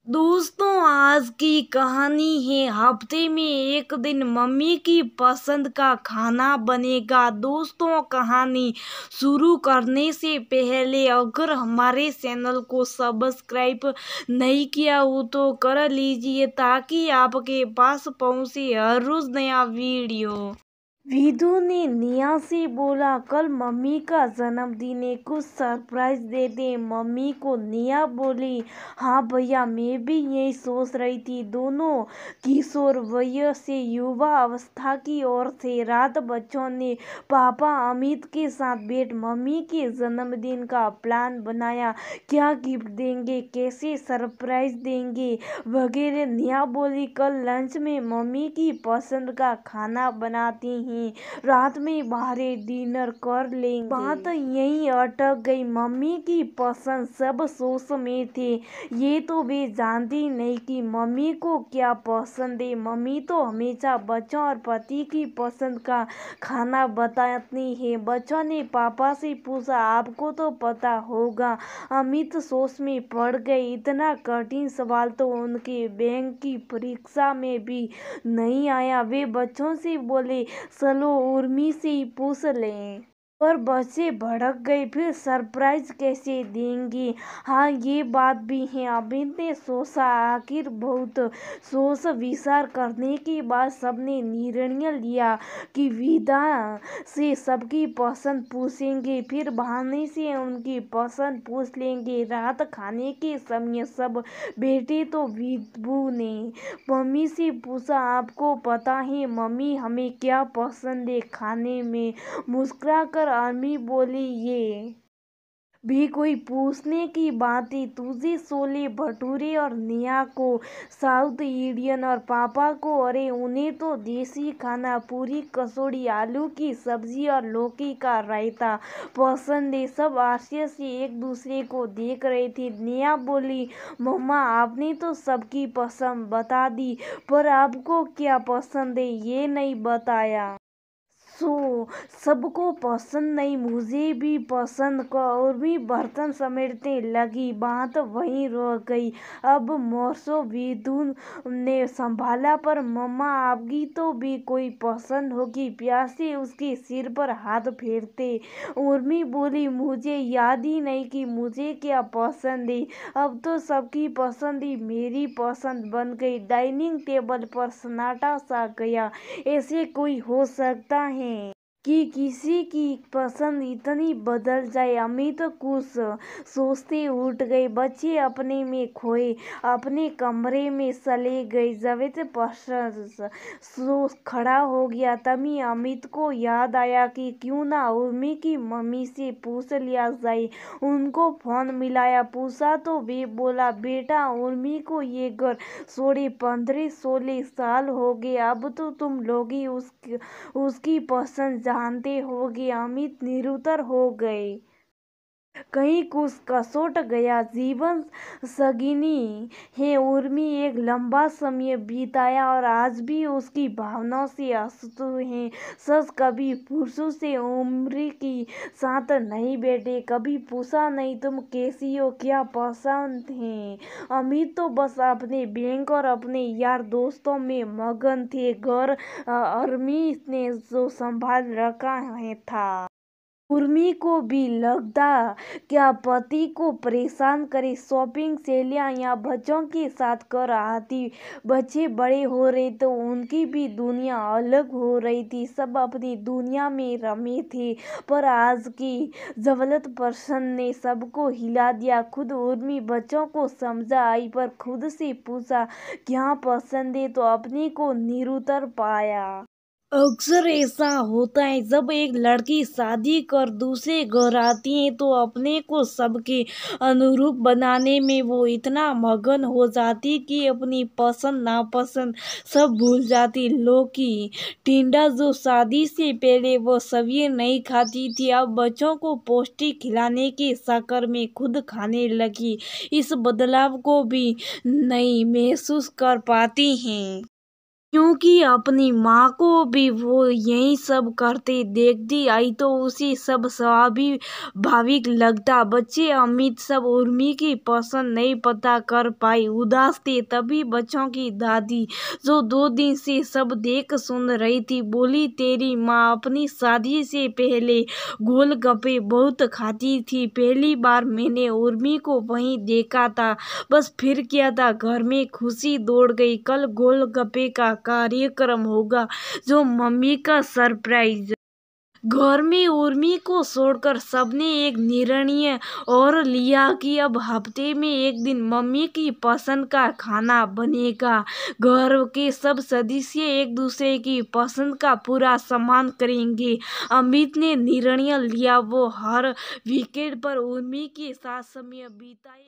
दोस्तों, आज की कहानी है हफ्ते में एक दिन मम्मी की पसंद का खाना बनेगा। दोस्तों, कहानी शुरू करने से पहले अगर हमारे चैनल को सब्सक्राइब नहीं किया हो तो कर लीजिए ताकि आपके पास पहुंचे हर रोज नया वीडियो। विधु ने निया से बोला, कल मम्मी का जन्मदिन है, कुछ सरप्राइज दे दे मम्मी को। निया बोली, हाँ भैया, मैं भी यही सोच रही थी। दोनों किशोर वय से युवा अवस्था की ओर थे। रात बच्चों ने पापा अमित के साथ बैठ मम्मी के जन्मदिन का प्लान बनाया। क्या गिफ्ट देंगे, कैसे सरप्राइज देंगे वगैरह। निया बोली, कल लंच में मम्मी की पसंद का खाना बनाती हैं, रात में बाहर डिनर कर लेंगे। बात यहीं अटक गई। मम्मी की पसंद सब सोच में थे। ये तो वे जानती नहीं कि मम्मी को क्या पसंद है। मम्मी तो हमेशा बच्चों और पति की पसंद का खाना बताती है। बच्चों ने पापा से पूछा, आपको तो पता होगा। अमित सोच में पड़ गए। इतना कठिन सवाल तो उनके बैंक की परीक्षा में भी नहीं आया। वे बच्चों से बोले, चलो उर्मी से ही पूछ लें। पर बच्चे भड़क गए, फिर सरप्राइज कैसे देंगे। हाँ, ये बात भी है। अमित ने सोचा। आखिर बहुत सोच विचार करने के बाद सबने निर्णय लिया कि विदा से सबकी पसंद पूछेंगे, फिर बहाने से उनकी पसंद पूछ लेंगे। रात खाने के समय सब बैठे तो विभू ने मम्मी से पूछा, आपको पता है मम्मी हमें क्या पसंद है खाने में। मुस्कुराकर अम्मी बोली, ये भी कोई पूछने की बात है। तुझे छोले भटूरे और निया को साउथ इंडियन और पापा को, अरे उन्हें तो देसी खाना, पूरी कचौड़ी, आलू की सब्जी और लौकी का रायता पसंद है। सब आश्चर्य से एक दूसरे को देख रहे थे। निया बोली, मम्मा आपने तो सबकी पसंद बता दी, पर आपको क्या पसंद है ये नहीं बताया। सबको पसंद नहीं, मुझे भी पसंद को। और भी बर्तन समेटने लगी। बात वहीं रह गई। अब मोरसो विधु ने संभाला, पर मम्मा आपकी तो भी कोई पसंद होगी। प्यार से उसके सिर पर हाथ फेरते उर्मी बोली, मुझे याद ही नहीं कि मुझे क्या पसंद है। अब तो सबकी पसंद ही मेरी पसंद बन गई। डाइनिंग टेबल पर सन्नाटा सा गया। ऐसे कोई हो सकता है कि किसी की पसंद इतनी बदल जाए। अमित कुछ सोचते उठ गए। बच्चे अपने में खोए अपने कमरे में चले गए। जावेद खड़ा हो गया। तभी अमित को याद आया कि क्यों ना उर्मी की मम्मी से पूछ लिया जाए। उनको फोन मिलाया, पूछा तो वे बोला, बेटा उर्मी को ये घर छोड़े 15-16 साल हो गए। अब तो तुम लोग ही उसकी पसंद जानते होगे। अमित निरुत्तर हो गए। कहीं कुछ कसोट गया। जीवन संगिनी है। उर्मी एक लंबा समय बिताया और आज भी उसकी भावनाओं से आसक्त है। सच, कभी पुरुषों से उम्र की साथ नहीं बैठे, कभी पूछा नहीं तुम कैसी हो, क्या पसंद है। अमित तो बस अपने बैंक और अपने यार दोस्तों में मगन थे। घर उर्मी ने जो संभाल रखा है था। उर्मी को भी लगता क्या पति को परेशान करे। शॉपिंग सहेलियां या बच्चों के साथ कर आती। बच्चे बड़े हो रहे तो उनकी भी दुनिया अलग हो रही थी। सब अपनी दुनिया में रमे थे, पर आज की जवलत पर्सन ने सबको हिला दिया। खुद उर्मी बच्चों को समझा आई, पर खुद से पूछा क्या पसंद है तो अपने को निरुत्तर पाया। अक्सर ऐसा होता है, जब एक लड़की शादी कर दूसरे घर आती है तो अपने को सबके अनुरूप बनाने में वो इतना मगन हो जाती कि अपनी पसंद नापसंद सब भूल जाती। लौकी टिंडा जो शादी से पहले वो सब्जी नहीं खाती थी, अब बच्चों को पौष्टिक खिलाने के चक्कर में खुद खाने लगी। इस बदलाव को भी नहीं महसूस कर पाती हैं। क्योंकि अपनी माँ को भी वो यही सब करते देखती आई तो उसे सब स्वाभाविक लगता। बच्चे अमित सब उर्मी की पसंद नहीं पता कर पाई, उदास थे। तभी बच्चों की दादी, जो 2 दिन से सब देख सुन रही थी, बोली, तेरी माँ अपनी शादी से पहले गोलगप्पे बहुत खाती थी। पहली बार मैंने उर्मी को वहीं देखा था, बस फिर क्या था, घर में खुशी दौड़ गई। कल गोलगप्पे का कार्यक्रम होगा, जो मम्मी का सरप्राइज। घर में उर्मी को छोड़कर सबने एक निर्णय और लिया कि अब हफ्ते में एक दिन मम्मी की पसंद का खाना बनेगा। घर के सब सदस्य एक दूसरे की पसंद का पूरा सम्मान करेंगे। अमित ने निर्णय लिया, वो हर वीकेंड पर उर्मी के साथ समय बिताए।